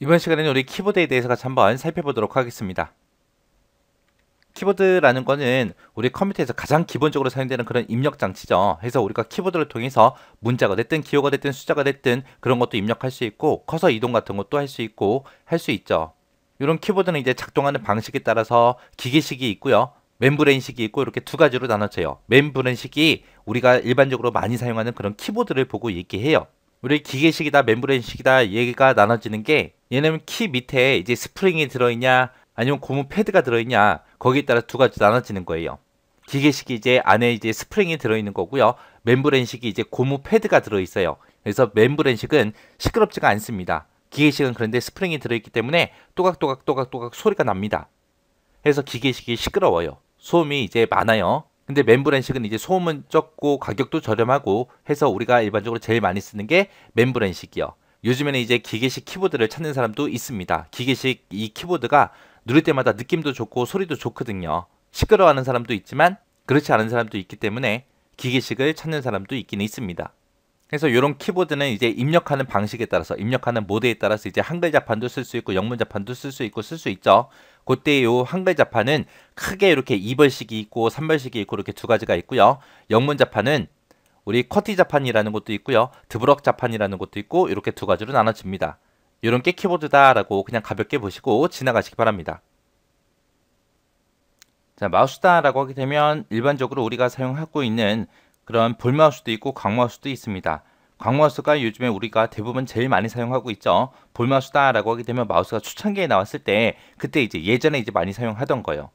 이번 시간에는 우리 키보드에 대해서 같이 한번 살펴보도록 하겠습니다. 키보드라는 거는 우리 컴퓨터에서 가장 기본적으로 사용되는 그런 입력 장치죠. 그래서 우리가 키보드를 통해서 문자가 됐든 기호가 됐든 숫자가 됐든 그런 것도 입력할 수 있고 커서 이동 같은 것도 할 수 있고 할 수 있죠. 이런 키보드는 이제 작동하는 방식에 따라서 기계식이 있고요. 멤브레인식이 있고 이렇게 두 가지로 나눠져요. 멤브레인식이 우리가 일반적으로 많이 사용하는 그런 키보드를 보고 얘기해요. 우리 기계식이다 멤브레인식이다 얘기가 나눠지는 게 얘는 키 밑에 이제 스프링이 들어있냐 아니면 고무 패드가 들어있냐 거기에 따라 두 가지 나눠지는 거예요. 기계식이 이제 안에 이제 스프링이 들어있는 거고요. 멤브레인식이 이제 고무 패드가 들어있어요. 그래서 멤브레인식은 시끄럽지가 않습니다. 기계식은 그런데 스프링이 들어있기 때문에 또각또각 소리가 납니다. 그래서 기계식이 시끄러워요. 소음이 이제 많아요. 근데 멤브렌식은 이제 소음은 적고 가격도 저렴하고 해서 우리가 일반적으로 제일 많이 쓰는 게 멤브렌식이요. 요즘에는 이제 기계식 키보드를 찾는 사람도 있습니다. 기계식 이 키보드가 누를 때마다 느낌도 좋고 소리도 좋거든요. 시끄러워하는 사람도 있지만 그렇지 않은 사람도 있기 때문에 기계식을 찾는 사람도 있긴 있습니다. 그래서 이런 키보드는 이제 입력하는 방식에 따라서 입력하는 모드에 따라서 이제 한글 자판도 쓸 수 있고 영문 자판도 쓸 수 있고 쓸 수 있죠. 그때 요 한글 자판은 크게 이렇게 2벌식이 있고 3벌식이 있고 이렇게 두 가지가 있고요. 영문 자판은 우리 쿼티 자판이라는 것도 있고요. 드브럭 자판이라는 것도 있고 이렇게 두 가지로 나눠집니다. 이런 게 키보드다라고 그냥 가볍게 보시고 지나가시기 바랍니다. 자, 마우스다라고 하게 되면 일반적으로 우리가 사용하고 있는 그런 볼마우스도 있고 광마우스도 있습니다. 광마우스가 요즘에 우리가 대부분 제일 많이 사용하고 있죠. 볼마우스다라고 하게 되면 마우스가 초창기에 나왔을 때 그때 이제 예전에 이제 많이 사용하던 거예요.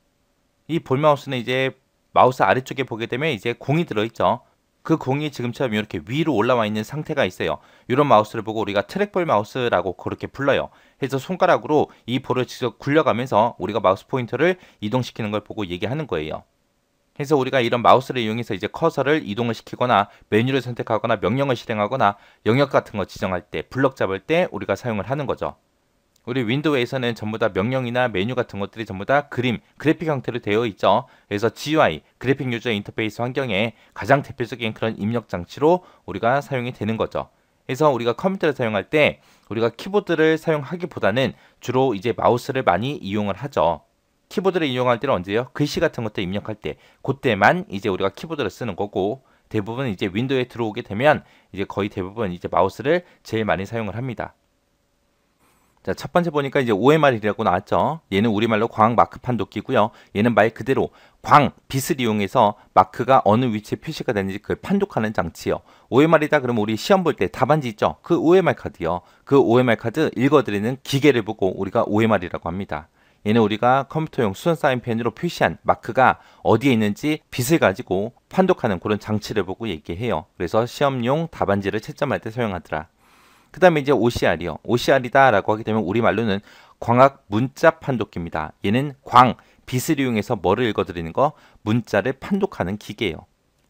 이 볼마우스는 이제 마우스 아래쪽에 보게 되면 이제 공이 들어있죠. 그 공이 지금처럼 이렇게 위로 올라와 있는 상태가 있어요. 이런 마우스를 보고 우리가 트랙볼 마우스라고 그렇게 불러요. 그래서 손가락으로 이 볼을 직접 굴려가면서 우리가 마우스 포인터를 이동시키는 걸 보고 얘기하는 거예요. 그래서 우리가 이런 마우스를 이용해서 이제 커서를 이동을 시키거나 메뉴를 선택하거나 명령을 실행하거나 영역 같은 거 지정할 때 블럭 잡을 때 우리가 사용을 하는 거죠. 우리 윈도우에서는 전부 다 명령이나 메뉴 같은 것들이 전부 다 그래픽 형태로 되어 있죠. 그래서 GUI, 그래픽 유저 인터페이스 환경에 가장 대표적인 그런 입력 장치로 우리가 사용이 되는 거죠. 그래서 우리가 컴퓨터를 사용할 때 우리가 키보드를 사용하기보다는 주로 이제 마우스를 많이 이용을 하죠. 키보드를 이용할 때는 언제요? 글씨 같은 것들 입력할 때, 그때만 이제 우리가 키보드를 쓰는 거고, 대부분 이제 윈도우에 들어오게 되면 이제 거의 대부분 이제 마우스를 제일 많이 사용을 합니다. 자, 첫 번째 보니까 이제 OMR이라고 나왔죠. 얘는 우리말로 광 마크 판독기고요. 얘는 말 그대로 빛을 이용해서 마크가 어느 위치에 표시가 되는지 그걸 판독하는 장치요. OMR이다 그러면 우리 시험 볼 때 답안지 있죠. 그 OMR 카드요. 그 OMR 카드 읽어드리는 기계를 보고 우리가 OMR이라고 합니다. 얘는 우리가 컴퓨터용 수선 사인펜으로 표시한 마크가 어디에 있는지 빛을 가지고 판독하는 그런 장치를 보고 얘기해요. 그래서 시험용 답안지를 채점할 때 사용하더라. 그 다음에 이제 OCR이요. OCR이다 라고 하게 되면 우리말로는 광학 문자 판독기입니다. 얘는 빛을 이용해서 뭐를 읽어드리는 거? 문자를 판독하는 기계예요.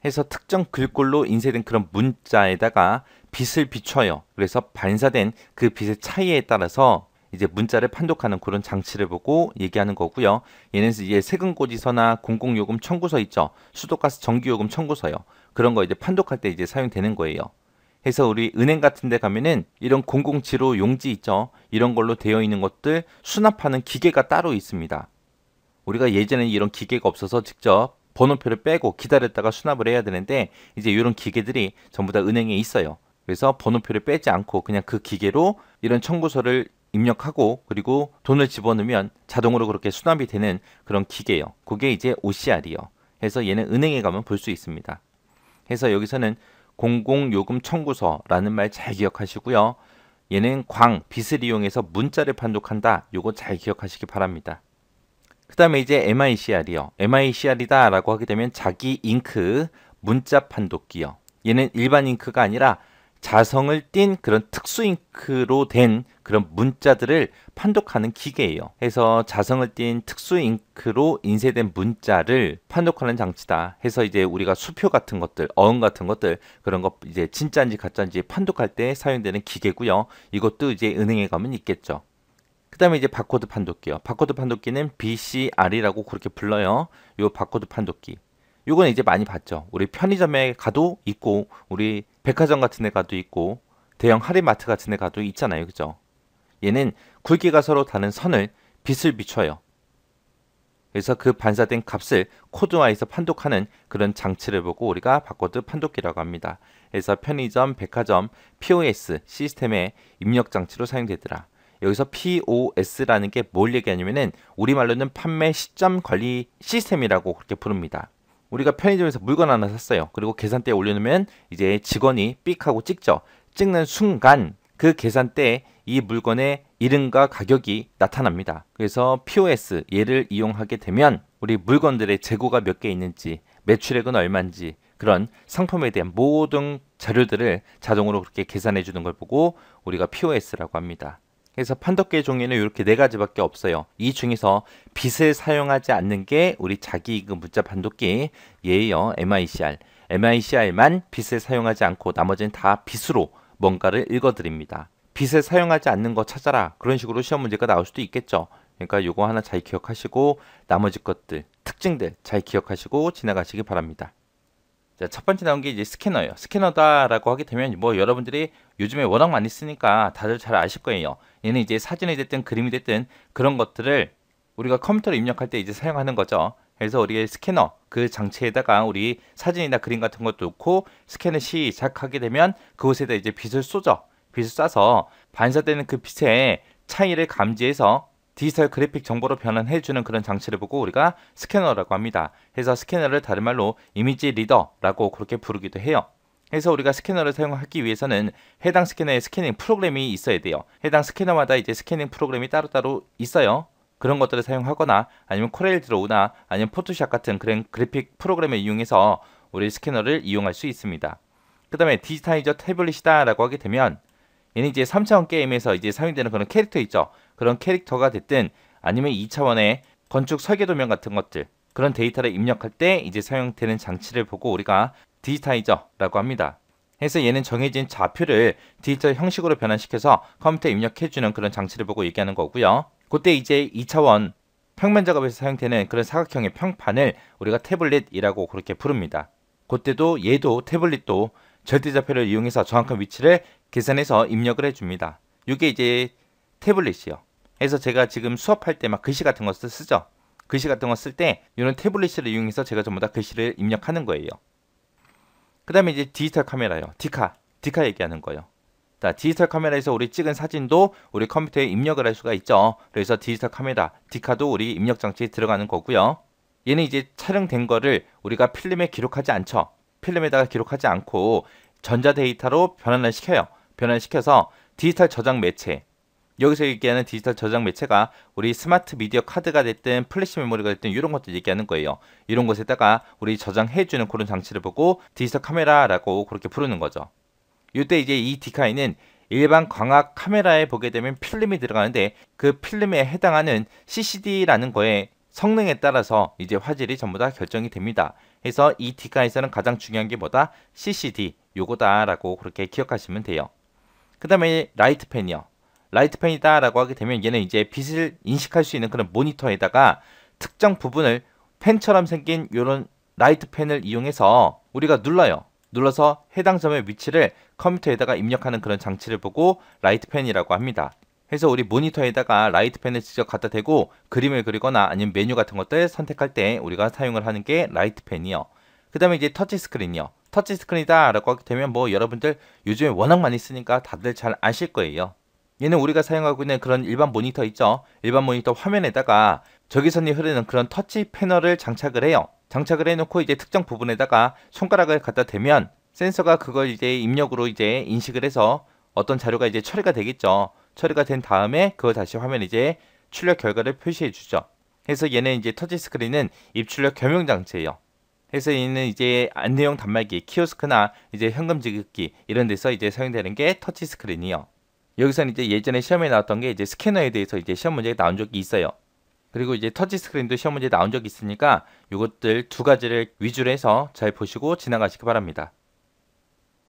해서 특정 글꼴로 인쇄된 그런 문자에다가 빛을 비춰요. 그래서 반사된 그 빛의 차이에 따라서 이제 문자를 판독하는 그런 장치를 보고 얘기하는 거고요. 얘는 이제 세금고지서나 공공요금 청구서 있죠. 수도가스 전기요금 청구서요. 그런 거 이제 판독할 때 이제 사용되는 거예요. 해서 우리 은행 같은 데 가면은 이런 공공지로 용지 있죠. 이런 걸로 되어 있는 것들 수납하는 기계가 따로 있습니다. 우리가 예전에는 이런 기계가 없어서 직접 번호표를 빼고 기다렸다가 수납을 해야 되는데 이제 이런 기계들이 전부 다 은행에 있어요. 그래서 번호표를 빼지 않고 그냥 그 기계로 이런 청구서를 입력하고 그리고 돈을 집어넣으면 자동으로 그렇게 수납이 되는 그런 기계예요. 그게 이제 OCR이요. 그래서 얘는 은행에 가면 볼 수 있습니다. 그래서 여기서는 공공요금 청구서라는 말 잘 기억하시고요. 얘는 빛을 이용해서 문자를 판독한다. 요거 잘 기억하시기 바랍니다. 그 다음에 이제 MICR이요. MICR이다 라고 하게 되면 자기 잉크 문자 판독기요. 얘는 일반 잉크가 아니라 자성을 띤 그런 특수 잉크로 된 그런 문자들을 판독하는 기계예요. 해서 자성을 띤 특수 잉크로 인쇄된 문자를 판독하는 장치다. 해서 이제 우리가 수표 같은 것들, 어음 같은 것들 그런 거 이제 진짜인지 가짜인지 판독할 때 사용되는 기계고요. 이것도 이제 은행에 가면 있겠죠. 그 다음에 이제 바코드 판독기요. 바코드 판독기는 BCR이라고 그렇게 불러요. 요 바코드 판독기. 요거는 이제 많이 봤죠. 우리 편의점에 가도 있고 우리 백화점 같은 데 가도 있고 대형 할인마트 같은 데 가도 있잖아요. 그죠? 얘는 굵기가 서로 다른 선을 빛을 비춰요. 그래서 그 반사된 값을 코드화해서 판독하는 그런 장치를 보고 우리가 바코드 판독기라고 합니다. 그래서 편의점, 백화점, POS 시스템의 입력 장치로 사용되더라. 여기서 POS라는 게 뭘 얘기하냐면은 우리말로는 판매 시점 관리 시스템이라고 그렇게 부릅니다. 우리가 편의점에서 물건 하나 샀어요. 그리고 계산대에 올려놓으면 이제 직원이 삑 하고 찍죠. 찍는 순간 그 계산대에 이 물건의 이름과 가격이 나타납니다. 그래서 POS 얘를 이용하게 되면 우리 물건들의 재고가 몇 개 있는지, 매출액은 얼마인지 그런 상품에 대한 모든 자료들을 자동으로 그렇게 계산해 주는 걸 보고 우리가 POS라고 합니다. 그래서 판독기의 종류는 이렇게 네 가지밖에 없어요. 이 중에서 빛을 사용하지 않는 게 우리 자기이급 문자 판독기 얘예요. MICR. MICR만 빛을 사용하지 않고 나머지는 다 빛으로 뭔가를 읽어드립니다. 빛을 사용하지 않는 거 찾아라. 그런 식으로 시험 문제가 나올 수도 있겠죠. 그러니까 요거 하나 잘 기억하시고 나머지 것들, 특징들 잘 기억하시고 지나가시기 바랍니다. 자, 첫 번째 나온 게 이제 스캐너예요. 스캐너다라고 하게 되면 뭐 여러분들이 요즘에 워낙 많이 쓰니까 다들 잘 아실 거예요. 얘는 이제 사진이 됐든 그림이 됐든 그런 것들을 우리가 컴퓨터로 입력할 때 이제 사용하는 거죠. 그래서 우리의 스캐너 그 장치에다가 우리 사진이나 그림 같은 것도 놓고 스캔을 시작하게 되면 그곳에다 이제 빛을 쏘죠. 빛을 쏴서 반사되는 그 빛의 차이를 감지해서 디지털 그래픽 정보로 변환해주는 그런 장치를 보고 우리가 스캐너라고 합니다. 그래서 스캐너를 다른 말로 이미지 리더라고 그렇게 부르기도 해요. 그래서 우리가 스캐너를 사용하기 위해서는 해당 스캐너에 스캐닝 프로그램이 있어야 돼요. 해당 스캐너마다 이제 스캐닝 프로그램이 따로따로 있어요. 그런 것들을 사용하거나 아니면 코렐 드로우나 아니면 포토샵 같은 그런 그래픽 프로그램을 이용해서 우리 스캐너를 이용할 수 있습니다. 그 다음에 디지타이저 태블릿이다 라고 하게 되면 얘는 이제 3차원 게임에서 이제 사용되는 그런 캐릭터 있죠. 그런 캐릭터가 됐든 아니면 2차원의 건축 설계 도면 같은 것들 그런 데이터를 입력할 때 이제 사용되는 장치를 보고 우리가 디지타이저라고 합니다. 그래서 얘는 정해진 좌표를 디지털 형식으로 변환시켜서 컴퓨터에 입력해주는 그런 장치를 보고 얘기하는 거고요. 그때 이제 2차원 평면 작업에서 사용되는 그런 사각형의 평판을 우리가 태블릿이라고 그렇게 부릅니다. 그때도 얘도 태블릿도 절대좌표를 이용해서 정확한 위치를 계산해서 입력을 해줍니다. 이게 이제 태블릿이요. 그래서 제가 지금 수업할 때 막 글씨 같은 거 쓰죠. 글씨 같은 거 쓸 때 이런 태블릿을 이용해서 제가 전부 다 글씨를 입력하는 거예요. 그 다음에 이제 디지털 카메라요. 디카 얘기하는 거예요. 자, 디지털 카메라에서 우리 찍은 사진도 우리 컴퓨터에 입력을 할 수가 있죠. 그래서 디지털 카메라, 디카도 우리 입력 장치에 들어가는 거고요. 얘는 이제 촬영된 거를 우리가 필름에 기록하지 않죠. 필름에다가 기록하지 않고 전자데이터로 변환을 시켜요. 변환시켜서 디지털 저장 매체, 여기서 얘기하는 디지털 저장 매체가 우리 스마트 미디어 카드가 됐든 플래시 메모리가 됐든 이런 것들 얘기하는 거예요. 이런 곳에다가 우리 저장해주는 그런 장치를 보고 디지털 카메라라고 그렇게 부르는 거죠. 이때 이제 이 디카이는 일반 광학 카메라에 보게 되면 필름이 들어가는데 그 필름에 해당하는 CCD라는 거에 성능에 따라서 이제 화질이 전부 다 결정이 됩니다. 그래서 이 디카에서는 가장 중요한 게 뭐다? CCD 요거다라고 그렇게 기억하시면 돼요. 그 다음에 라이트펜이요. 라이트펜이다 라고 하게 되면 얘는 이제 빛을 인식할 수 있는 그런 모니터에다가 특정 부분을 펜처럼 생긴 이런 라이트펜을 이용해서 우리가 눌러서 해당 점의 위치를 컴퓨터에다가 입력하는 그런 장치를 보고 라이트펜이라고 합니다. 그래서 우리 모니터에다가 라이트펜을 직접 갖다 대고 그림을 그리거나 아니면 메뉴 같은 것들 선택할 때 우리가 사용을 하는 게 라이트펜이요. 그 다음에 이제 터치스크린이요. 터치스크린이다 라고 하게 되면 뭐 여러분들 요즘에 워낙 많이 쓰니까 다들 잘 아실 거예요. 얘는 우리가 사용하고 있는 그런 일반 모니터 있죠. 일반 모니터 화면에다가 적외선이 흐르는 그런 터치 패널을 장착을 해요. 장착을 해놓고 이제 특정 부분에다가 손가락을 갖다 대면 센서가 그걸 이제 입력으로 이제 인식을 해서 어떤 자료가 이제 처리가 되겠죠. 처리가 된 다음에 그걸 다시 화면에 이제 출력 결과를 표시해 주죠. 그래서 얘는 이제 터치 스크린은 입출력 겸용 장치예요. 그래서 얘는 이제 안내용 단말기, 키오스크나 이제 현금 지급기 이런 데서 이제 사용되는 게 터치 스크린이요. 여기서는 이제 예전에 시험에 나왔던 게 이제 스캐너에 대해서 이제 시험 문제가 나온 적이 있어요. 그리고 이제 터치 스크린도 시험 문제 나온 적이 있으니까 이것들 두 가지를 위주로 해서 잘 보시고 지나가시기 바랍니다.